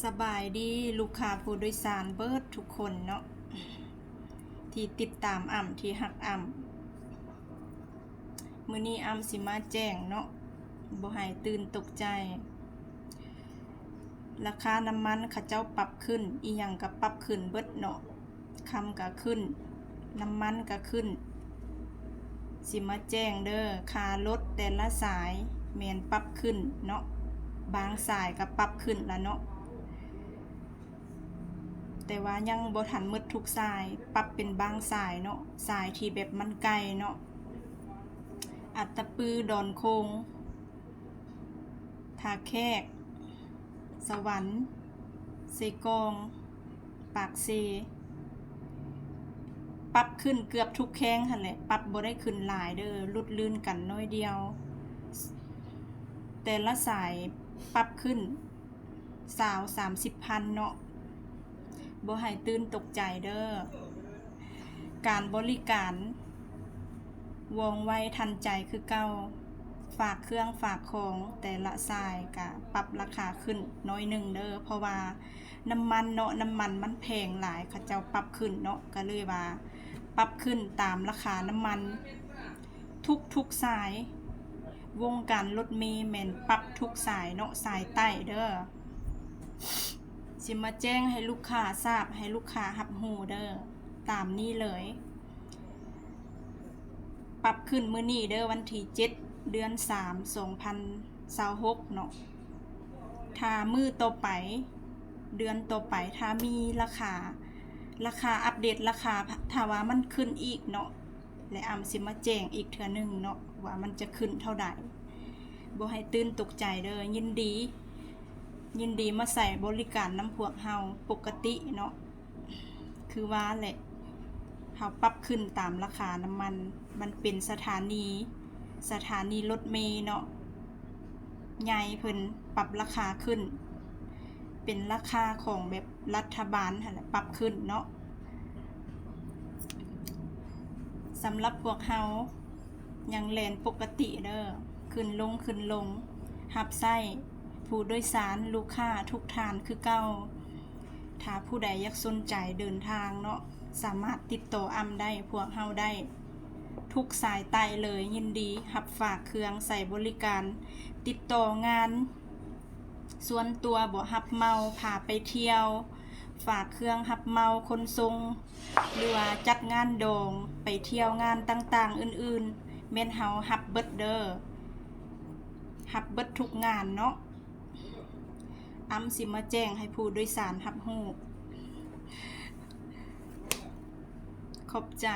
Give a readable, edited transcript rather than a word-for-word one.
สบายดีลูกค้าผู้โดยสารเบิดทุกคนเนาะที่ติดตามที่หักมื้อนี้สิมาแจ้งเนาะบ่ให้ตื่นตกใจราคาน้ำมันเขาเจ้าปรับขึ้นอีหยังก็ปรับขึ้นเบิดเนาะคำก็ขึ้นน้ำมันก็ขึ้นสิมาแจ้งเด้อค่ารถแต่ละสายแม่นปรับขึ้นเนาะบางสายก็ปรับขึ้นแล้วเนาะแต่ว่ายังบ่ทันหมดทุกสายปรับเป็นบางสายเนาะสายที่แบบมันไกลเนาะอัตตปือดอนโคงท่าแขกสวรรค์เซกองปากเซปรับขึ้นเกือบทุกแข้งหั่นแหละปรับบ่ได้ขึ้นหลายเด้อลุดลื่นกันน้อยเดียวแต่ละสายปรับขึ้น30,000เนาะบ่ให้ตื่นตกใจเด้อการบริการว่องไวทันใจคือเก่าฝากเครื่องฝากของแต่ละสายก็ปรับราคาขึ้นน้อยหนึ่งเด้อเพราะว่าน้ำมันเนาะน้ำมันมันแพงหลายเขาเจ้าปรับขึ้นเนาะก็เลยว่าปรับขึ้นตามราคาน้ำมันทุกสายวงการรถเมล์แม่นปรับทุกสายเนาะสายใต้เด้อสิมาแจ้งให้ลูกค้าทราบให้ลูกค้ารับรู้เด้อตามนี้เลยปรับขึ้นมื้อนี้เด้อวันที่7 เดือน 3 2026เนาะถ้ามื้อต่อไปเดือนต่อไปถ้ามีราคาอัปเดตราคาถ้าว่ามันขึ้นอีกเนาะและสิมาแจ้งอีกเทื่อนึงเนาะว่ามันจะขึ้นเท่าใดบ่ให้ตื่นตกใจเด้อยินดีมาใส่บริการน้ำพวกเฮาปกติเนาะคือว่าแหละเฮาปรับขึ้นตามราคาน้ำมันเป็นสถานีรถเมล์เนาะใหญ่เพิ่นปรับราคาขึ้นเป็นราคาของแบบรัฐบาลหั่นแหละปรับขึ้นเนาะสำหรับพวกเฮายังแล่นปกติเด้อขึ้นลงรับใช้ผู้โดยสารลูกค้าทุกท่านคือเก่าถ้าผู้ใดอยากสนใจเดินทางเนาะสามารถติดต่อได้พวกเฮาได้ทุกสายใต้เลยยินดีรับฝากเครื่องใส่บริการติดต่องานส่วนตัวบ่รับเมาพาไปเที่ยวฝากเครื่องรับเมาคนทรงหรือว่าจัดงานโดงไปเที่ยวงานต่างๆอื่นๆแม่นเฮารับเบิดเด้อรับเบิดทุกงานเนาะสิมาแจ้งให้ผู้โดยสารรับรู้ขอบใจ